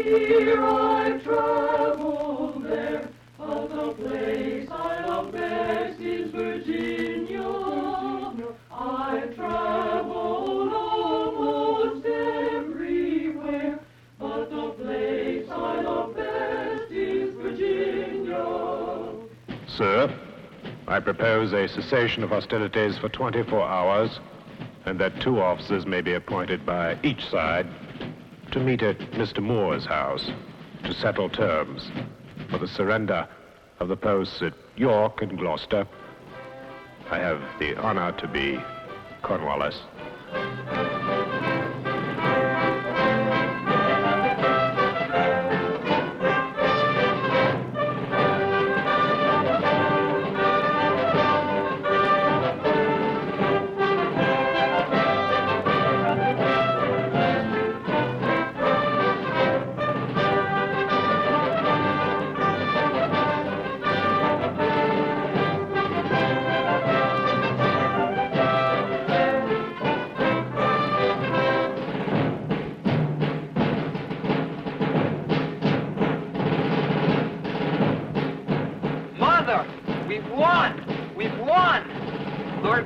here I've traveled there, but the place I love best is Virginia. I've traveled almost everywhere, but the place I love best is Virginia. Sir, I propose a cessation of hostilities for 24 hours, and that 2 officers may be appointed by each side to meet at Mr. Moore's house to settle terms for the surrender of the posts at York and Gloucester. I have the honor to be Cornwallis.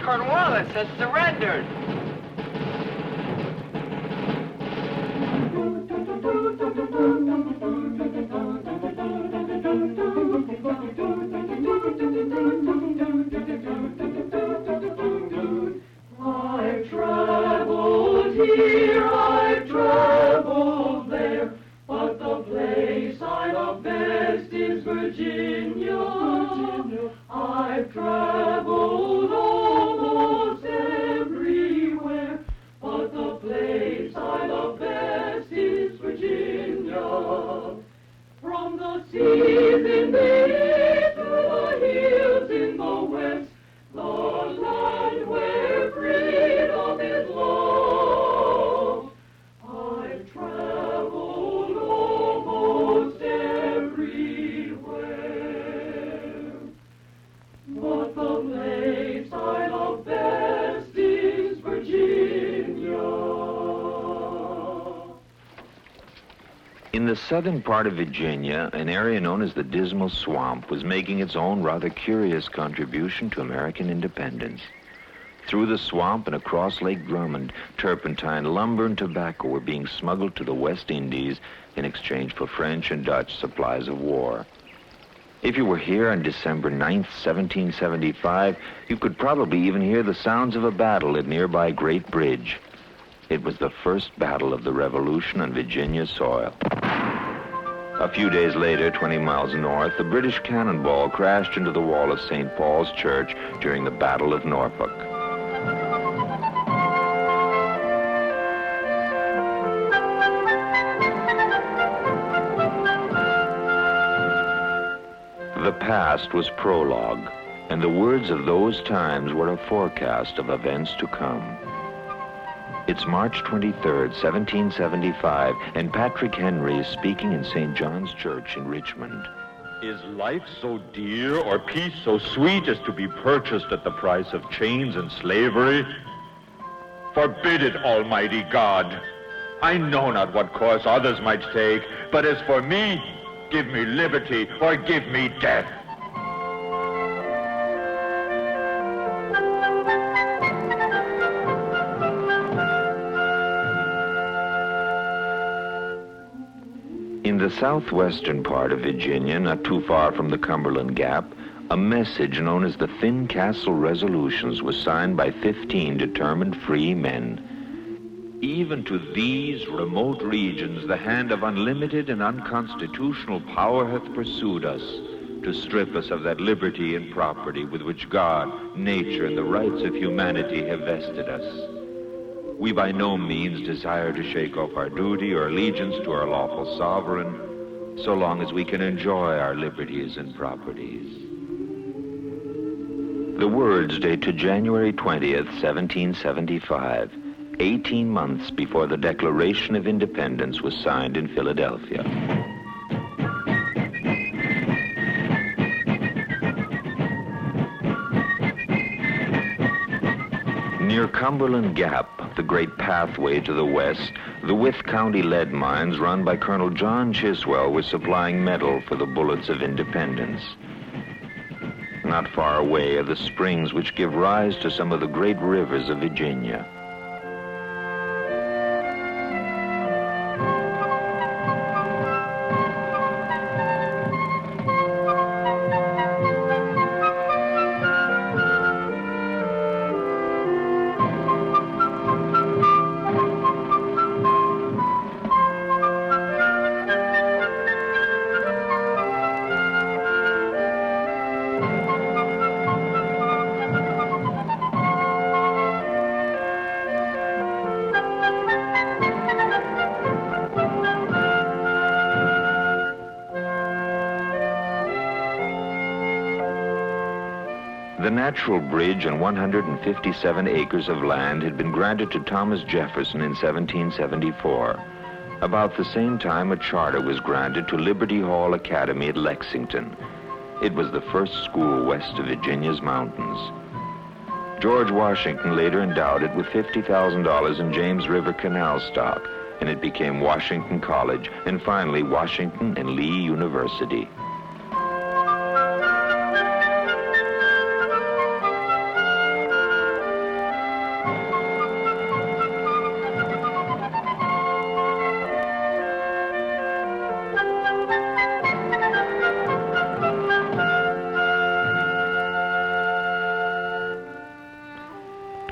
Cornwallis has surrendered. I've traveled here, I've traveled there, but the place I love best is Virginia. I've traveled almost everywhere, but the place I love best is Virginia. From the seas in the east to the hills in the west, the land where freedom is loved. I've traveled almost everywhere, but the place I love best is Virginia. In the southern part of Virginia, an area known as the Dismal Swamp was making its own rather curious contribution to American independence. Through the swamp and across Lake Drummond, turpentine, lumber, and tobacco were being smuggled to the West Indies in exchange for French and Dutch supplies of war. If you were here on December 9th, 1775, you could probably even hear the sounds of a battle at nearby Great Bridge. It was the first battle of the Revolution on Virginia soil. A few days later, 20 miles north, the British cannonball crashed into the wall of St. Paul's Church during the Battle of Norfolk. The past was prologue, and the words of those times were a forecast of events to come. It's March 23rd, 1775, and Patrick Henry is speaking in St. John's Church in Richmond. Is life so dear or peace so sweet as to be purchased at the price of chains and slavery? Forbid it, Almighty God. I know not what course others might take, but as for me, give me liberty or give me death. In the southwestern part of Virginia, not too far from the Cumberland Gap, a message known as the Fincastle Resolutions was signed by 15 determined free men. Even to these remote regions, the hand of unlimited and unconstitutional power hath pursued us, to strip us of that liberty and property with which God, nature, and the rights of humanity have vested us. We by no means desire to shake off our duty or allegiance to our lawful sovereign, so long as we can enjoy our liberties and properties. The words date to January 20th, 1775, 18 months before the Declaration of Independence was signed in Philadelphia. Near Cumberland Gap, the great pathway to the west, the Wythe County lead mines run by Colonel John Chiswell were supplying metal for the bullets of independence. Not far away are the springs which give rise to some of the great rivers of Virginia. The natural bridge on 157 acres of land had been granted to Thomas Jefferson in 1774. About the same time, a charter was granted to Liberty Hall Academy at Lexington. It was the first school west of Virginia's mountains. George Washington later endowed it with $50,000 in James River Canal stock, and it became Washington College, and finally Washington and Lee University.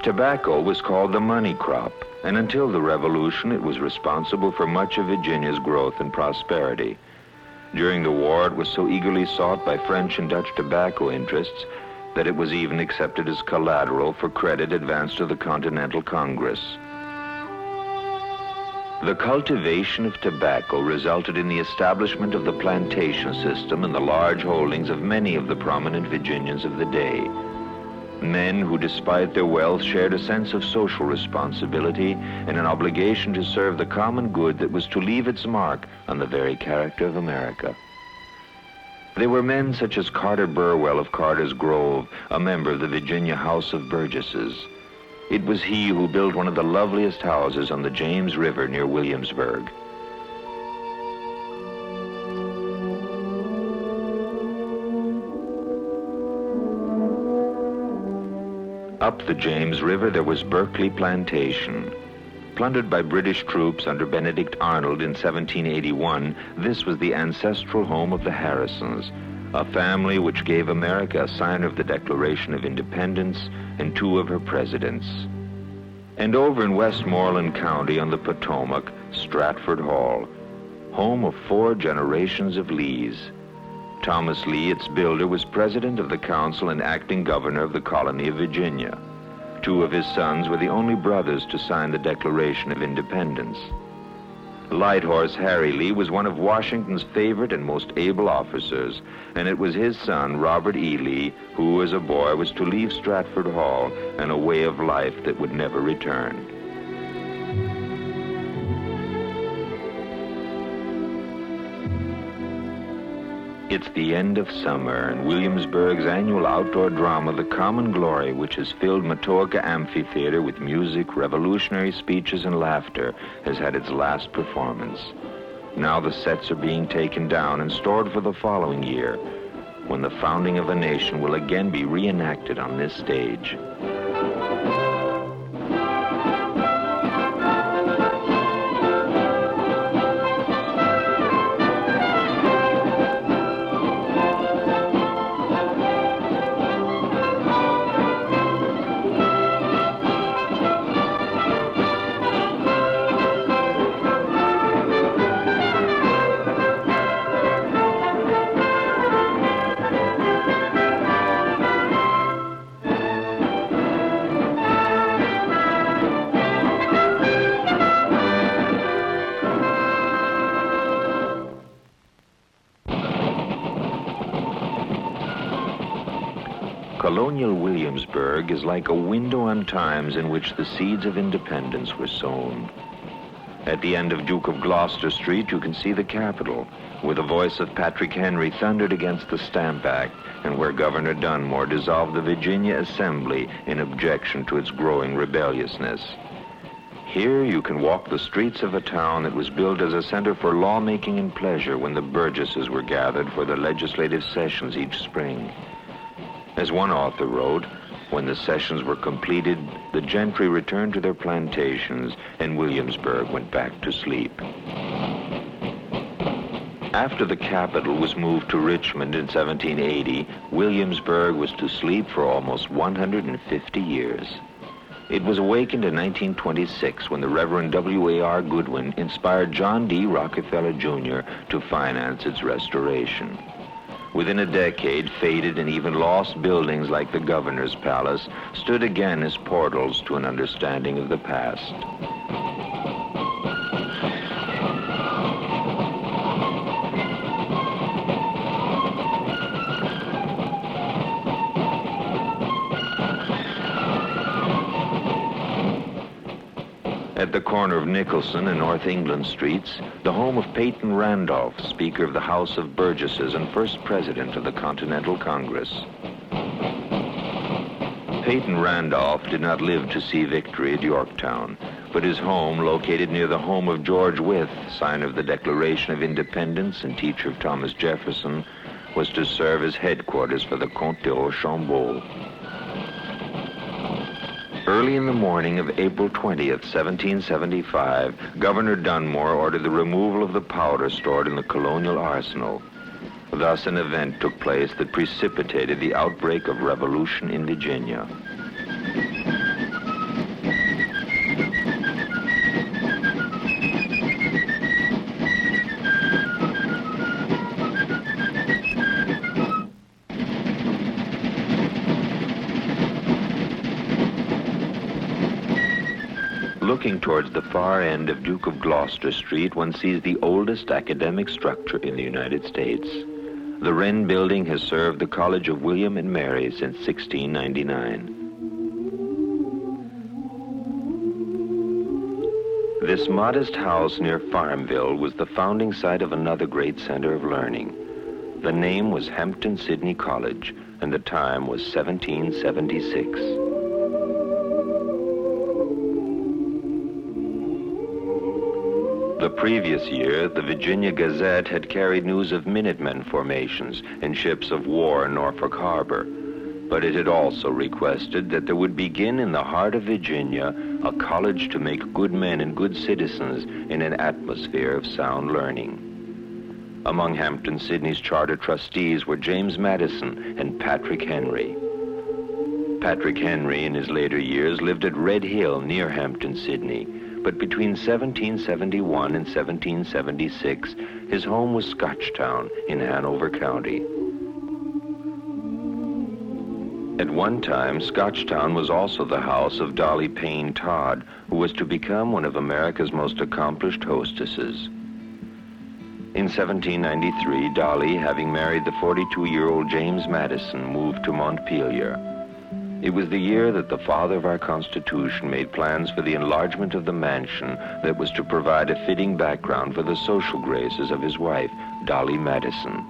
Tobacco was called the money crop, and until the Revolution, it was responsible for much of Virginia's growth and prosperity. During the war, it was so eagerly sought by French and Dutch tobacco interests that it was even accepted as collateral for credit advanced to the Continental Congress. The cultivation of tobacco resulted in the establishment of the plantation system and the large holdings of many of the prominent Virginians of the day. Men who, despite their wealth, shared a sense of social responsibility and an obligation to serve the common good that was to leave its mark on the very character of America. They were men such as Carter Burwell of Carter's Grove, a member of the Virginia House of Burgesses. It was he who built one of the loveliest houses on the James River near Williamsburg. Up the James River, there was Berkeley Plantation. Plundered by British troops under Benedict Arnold in 1781, this was the ancestral home of the Harrisons, a family which gave America a sign of the Declaration of Independence and two of her presidents. And over in Westmoreland County on the Potomac, Stratford Hall, home of 4 generations of Lees. Thomas Lee, its builder, was president of the council and acting governor of the colony of Virginia. 2 of his sons were the only brothers to sign the Declaration of Independence. Light Horse Harry Lee was one of Washington's favorite and most able officers, and it was his son, Robert E. Lee, who as a boy was to leave Stratford Hall and a way of life that would never return. It's the end of summer, and Williamsburg's annual outdoor drama, The Common Glory, which has filled Matoaka Amphitheater with music, revolutionary speeches, and laughter, has had its last performance. Now the sets are being taken down and stored for the following year, when the founding of a nation will again be reenacted on this stage. Colonial Williamsburg is like a window on times in which the seeds of independence were sown. At the end of Duke of Gloucester Street, you can see the Capitol, where the voice of Patrick Henry thundered against the Stamp Act, and where Governor Dunmore dissolved the Virginia Assembly in objection to its growing rebelliousness. Here you can walk the streets of a town that was built as a center for lawmaking and pleasure when the burgesses were gathered for their legislative sessions each spring. As one author wrote, when the sessions were completed, the gentry returned to their plantations and Williamsburg went back to sleep. After the capital was moved to Richmond in 1780, Williamsburg was to sleep for almost 150 years. It was awakened in 1926 when the Reverend W.A.R. Goodwin inspired John D. Rockefeller, Jr. to finance its restoration. Within a decade, faded and even lost buildings like the Governor's Palace stood again as portals to an understanding of the past. At the corner of Nicholson and North England Streets, the home of Peyton Randolph, Speaker of the House of Burgesses and first President of the Continental Congress. Peyton Randolph did not live to see victory at Yorktown, but his home, located near the home of George Wythe, signer of the Declaration of Independence and teacher of Thomas Jefferson, was to serve as headquarters for the Comte de Rochambeau. Early in the morning of April 20th, 1775, Governor Dunmore ordered the removal of the powder stored in the Colonial Arsenal. Thus, an event took place that precipitated the outbreak of revolution in Virginia. Looking towards the far end of Duke of Gloucester Street, one sees the oldest academic structure in the United States. The Wren Building has served the College of William and Mary since 1699. This modest house near Farmville was the founding site of another great center of learning. The name was Hampton-Sydney College, and the time was 1776. The previous year, the Virginia Gazette had carried news of Minutemen formations and ships of war in Norfolk Harbor, but it had also requested that there would begin in the heart of Virginia a college to make good men and good citizens in an atmosphere of sound learning. Among Hampton-Sydney's charter trustees were James Madison and Patrick Henry. Patrick Henry, in his later years, lived at Red Hill near Hampton-Sydney, but between 1771 and 1776, his home was Scotchtown in Hanover County. At one time, Scotchtown was also the house of Dolly Payne Todd, who was to become one of America's most accomplished hostesses. In 1793, Dolly, having married the 42-year-old James Madison, moved to Montpelier. It was the year that the father of our Constitution made plans for the enlargement of the mansion that was to provide a fitting background for the social graces of his wife, Dolly Madison.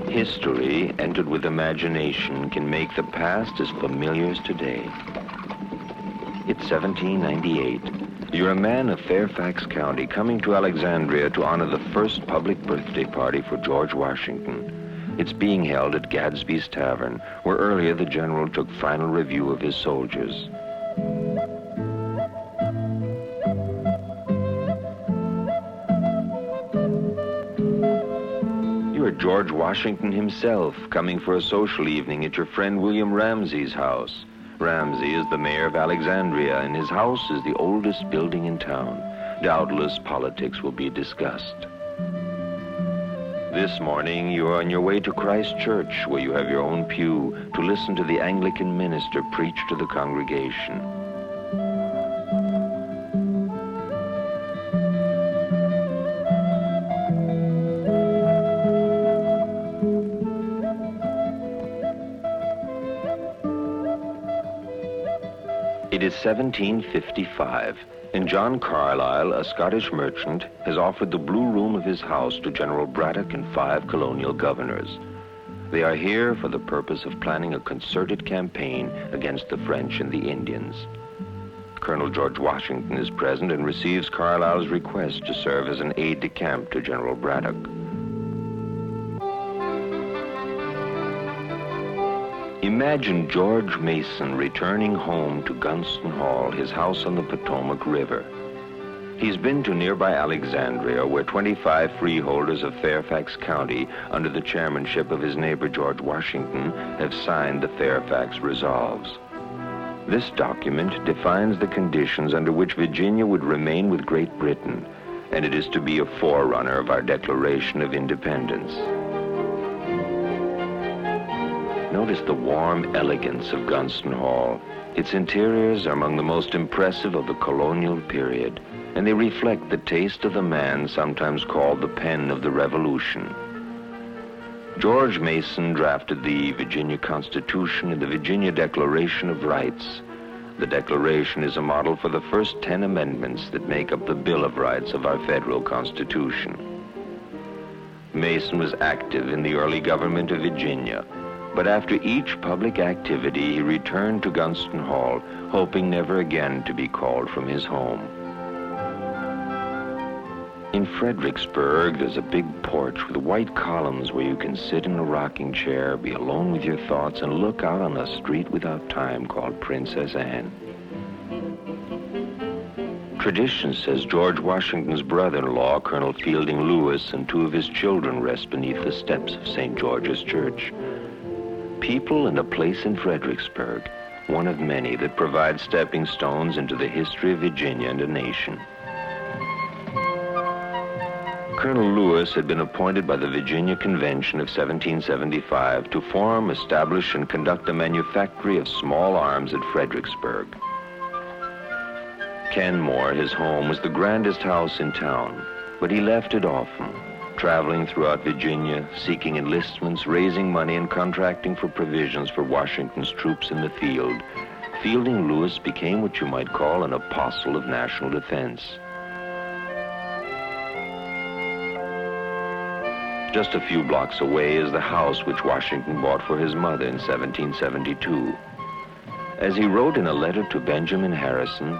History, entered with imagination, can make the past as familiar as today. It's 1798. You're a man of Fairfax County coming to Alexandria to honor the first public birthday party for George Washington. It's being held at Gadsby's Tavern, where earlier the general took final review of his soldiers. George Washington himself, coming for a social evening at your friend William Ramsey's house. Ramsey is the mayor of Alexandria, and his house is the oldest building in town. Doubtless, politics will be discussed. This morning, you are on your way to Christ Church, where you have your own pew, to listen to the Anglican minister preach to the congregation. It is 1755, and John Carlisle, a Scottish merchant, has offered the blue room of his house to General Braddock and 5 colonial governors. They are here for the purpose of planning a concerted campaign against the French and the Indians. Colonel George Washington is present and receives Carlisle's request to serve as an aide-de-camp to General Braddock. Imagine George Mason returning home to Gunston Hall, his house on the Potomac River. He's been to nearby Alexandria, where 25 freeholders of Fairfax County, under the chairmanship of his neighbor George Washington, have signed the Fairfax Resolves. This document defines the conditions under which Virginia would remain with Great Britain, and it is to be a forerunner of our Declaration of Independence. Notice the warm elegance of Gunston Hall. Its interiors are among the most impressive of the colonial period, and they reflect the taste of the man sometimes called the pen of the Revolution. George Mason drafted the Virginia Constitution and the Virginia Declaration of Rights. The Declaration is a model for the first 10 amendments that make up the Bill of Rights of our federal Constitution. Mason was active in the early government of Virginia, but after each public activity, he returned to Gunston Hall, hoping never again to be called from his home. In Fredericksburg, there's a big porch with white columns where you can sit in a rocking chair, be alone with your thoughts, and look out on a street without time called Princess Anne. Tradition says George Washington's brother-in-law, Colonel Fielding Lewis, and 2 of his children rest beneath the steps of St. George's Church. People and a place in Fredericksburg, one of many that provide stepping stones into the history of Virginia and a nation. Colonel Lewis had been appointed by the Virginia Convention of 1775 to form, establish, and conduct a manufactory of small arms at Fredericksburg. Kenmore, his home, was the grandest house in town, but he left it often, traveling throughout Virginia, seeking enlistments, raising money, and contracting for provisions for Washington's troops in the field. Fielding Lewis became what you might call an apostle of national defense. Just a few blocks away is the house which Washington bought for his mother in 1772. As he wrote in a letter to Benjamin Harrison,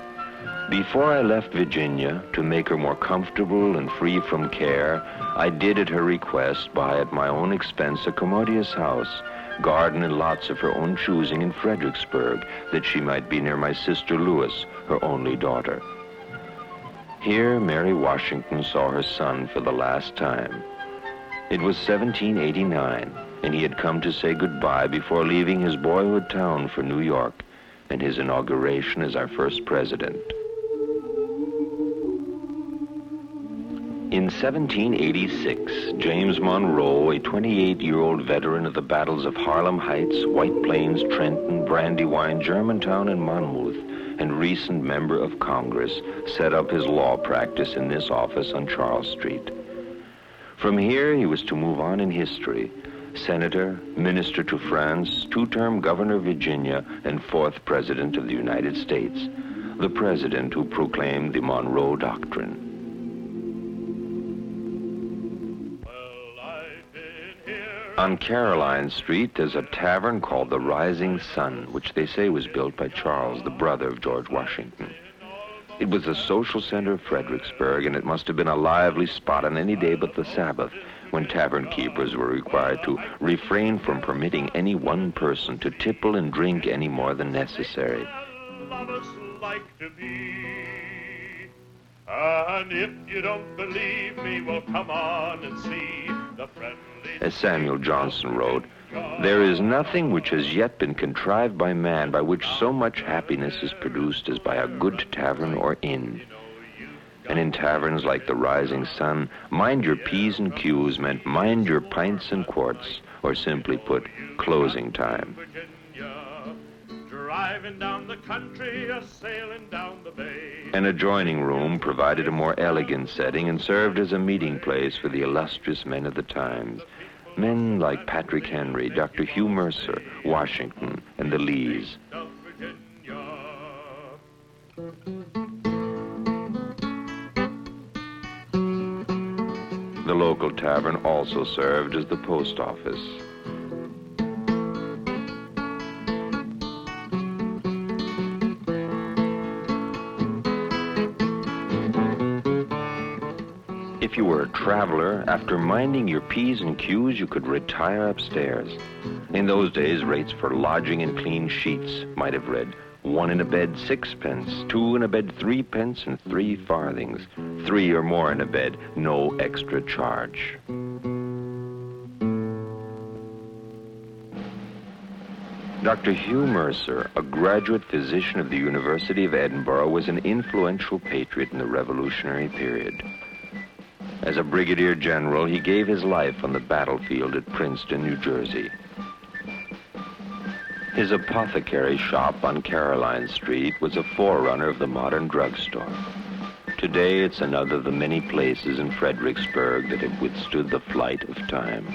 "Before I left Virginia, to make her more comfortable and free from care, I did at her request buy at my own expense a commodious house, garden and lots of her own choosing in Fredericksburg, that she might be near my sister Louis, her only daughter." Here, Mary Washington saw her son for the last time. It was 1789, and he had come to say goodbye before leaving his boyhood town for New York and his inauguration as our first president. In 1786, James Monroe, a 28-year-old veteran of the battles of Harlem Heights, White Plains, Trenton, Brandywine, Germantown, and Monmouth, and recent member of Congress, set up his law practice in this office on Charles Street. From here, he was to move on in history: senator, minister to France, 2-term governor of Virginia, and 4th president of the United States, the president who proclaimed the Monroe Doctrine. On Caroline Street, there's a tavern called the Rising Sun, which they say was built by Charles, the brother of George Washington. It was the social center of Fredericksburg, and it must have been a lively spot on any day but the Sabbath, when tavern keepers were required to refrain from permitting any one person to tipple and drink any more than necessary. And if you don't believe me, well, come on and see the friendly... As Samuel Johnson wrote, "There is nothing which has yet been contrived by man by which so much happiness is produced as by a good tavern or inn." And in taverns like the Rising Sun, mind your P's and Q's meant mind your pints and quarts, or simply put, closing time. Driving down the country, or sailing down the bay. An adjoining room provided a more elegant setting and served as a meeting place for the illustrious men of the times. Men like Patrick Henry, Dr. Hugh Mercer, Washington, and the Lees. The local tavern also served as the post office. If you were a traveler, after minding your P's and Q's, you could retire upstairs. In those days, rates for lodging and clean sheets might have read 1 in a bed 6 pence, 2 in a bed 3 pence, and 3 farthings. 3 or more in a bed, no extra charge. Dr. Hugh Mercer, a graduate physician of the University of Edinburgh, was an influential patriot in the Revolutionary period. As a brigadier general, he gave his life on the battlefield at Princeton, New Jersey. His apothecary shop on Caroline Street was a forerunner of the modern drugstore. Today, it's another of the many places in Fredericksburg that have withstood the flight of time.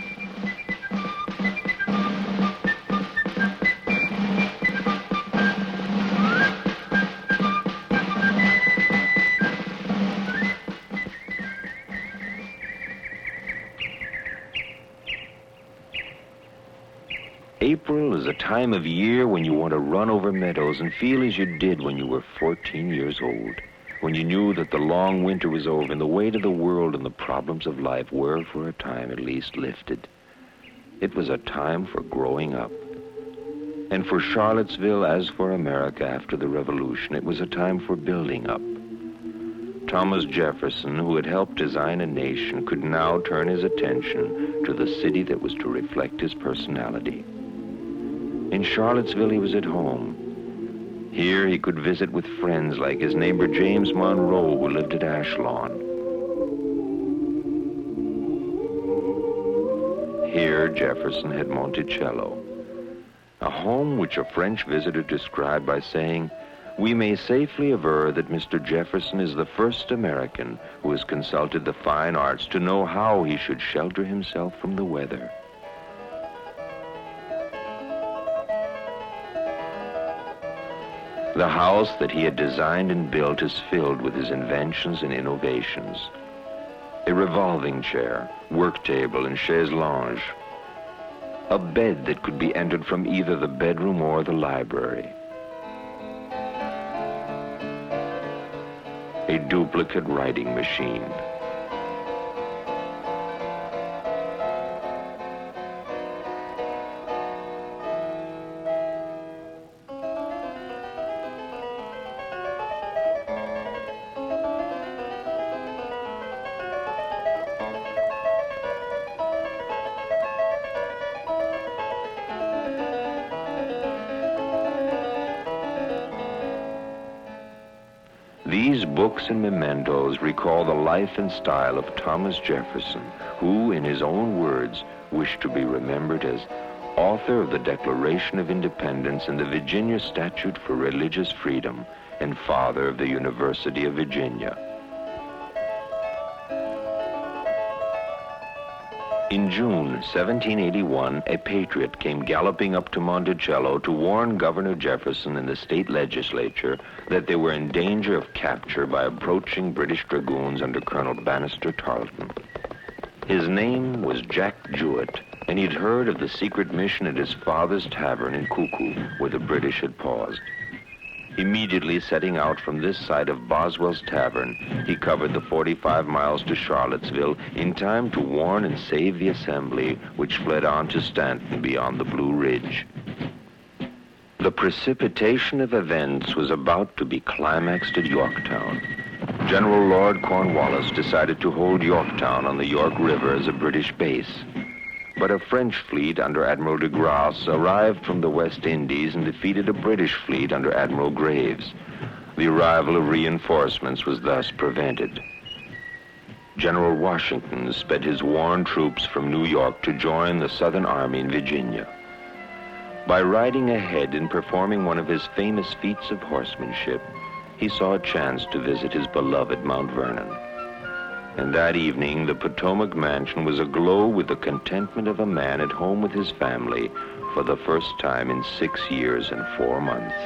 April is a time of year when you want to run over meadows and feel as you did when you were 14 years old, when you knew that the long winter was over and the weight of the world and the problems of life were, for a time at least, lifted. It was a time for growing up. And for Charlottesville, as for America after the Revolution, it was a time for building up. Thomas Jefferson, who had helped design a nation, could now turn his attention to the city that was to reflect his personality. In Charlottesville, he was at home. Here, he could visit with friends like his neighbor James Monroe, who lived at Ashlawn. Here, Jefferson had Monticello, a home which a French visitor described by saying, "We may safely aver that Mr. Jefferson is the first American who has consulted the fine arts to know how he should shelter himself from the weather." The house that he had designed and built is filled with his inventions and innovations. A revolving chair, work table, and chaise longue. A bed that could be entered from either the bedroom or the library. A duplicate writing machine. These books and mementos recall the life and style of Thomas Jefferson, who, in his own words, wished to be remembered as author of the Declaration of Independence and the Virginia Statute for Religious Freedom, and father of the University of Virginia. In June 1781, a patriot came galloping up to Monticello to warn Governor Jefferson and the state legislature that they were in danger of capture by approaching British dragoons under Colonel Bannister Tarleton. His name was Jack Jewett, and he'd heard of the secret mission at his father's tavern in Cuckoo, where the British had paused. Immediately setting out from this side of Boswell's Tavern, he covered the 45 miles to Charlottesville in time to warn and save the assembly, which fled on to Stanton beyond the Blue Ridge. The precipitation of events was about to be climaxed at Yorktown. General Lord Cornwallis decided to hold Yorktown on the York River as a British base. But a French fleet under Admiral de Grasse arrived from the West Indies and defeated a British fleet under Admiral Graves. The arrival of reinforcements was thus prevented. General Washington sped his worn troops from New York to join the Southern Army in Virginia. By riding ahead and performing one of his famous feats of horsemanship, he saw a chance to visit his beloved Mount Vernon. And that evening, the Potomac mansion was aglow with the contentment of a man at home with his family for the first time in 6 years and 4 months.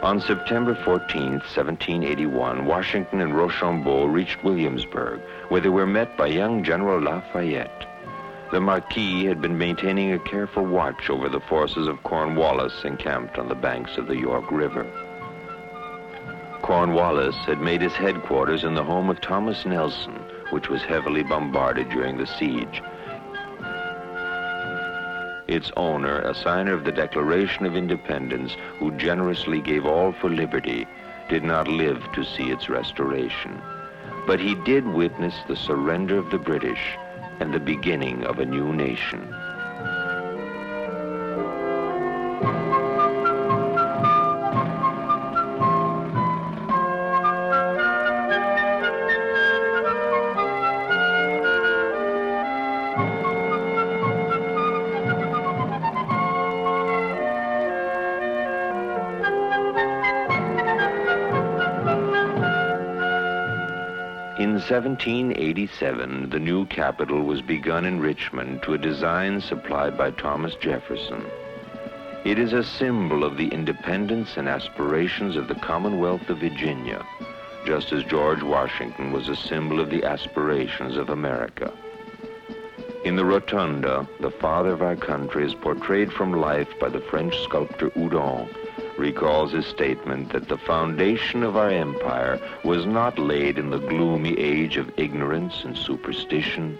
On September 14, 1781, Washington and Rochambeau reached Williamsburg, where they were met by young General Lafayette. The Marquis had been maintaining a careful watch over the forces of Cornwallis encamped on the banks of the York River. Cornwallis had made his headquarters in the home of Thomas Nelson, which was heavily bombarded during the siege. Its owner, a signer of the Declaration of Independence, who generously gave all for liberty, did not live to see its restoration. But he did witness the surrender of the British and the beginning of a new nation. In 1787, the new capital was begun in Richmond to a design supplied by Thomas Jefferson. It is a symbol of the independence and aspirations of the Commonwealth of Virginia, just as George Washington was a symbol of the aspirations of America. In the rotunda, the father of our country is portrayed from life by the French sculptor Houdon, recalls his statement that the foundation of our empire was not laid in the gloomy age of ignorance and superstition,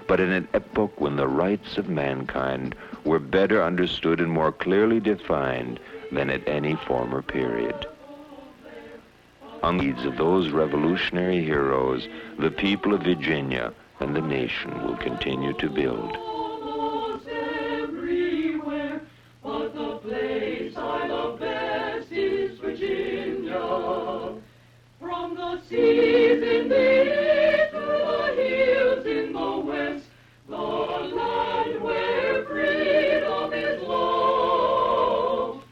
but in an epoch when the rights of mankind were better understood and more clearly defined than at any former period. On the deeds of those revolutionary heroes, the people of Virginia and the nation will continue to build. Seas in the east to the hills in the west, the land where freedom is loved.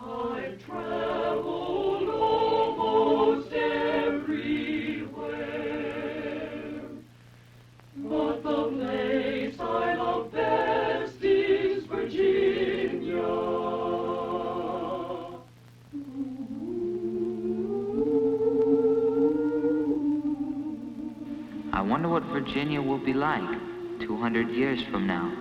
I've traveled almost everywhere, but the place I love best is Virginia. I wonder what Virginia will be like 200 years from now.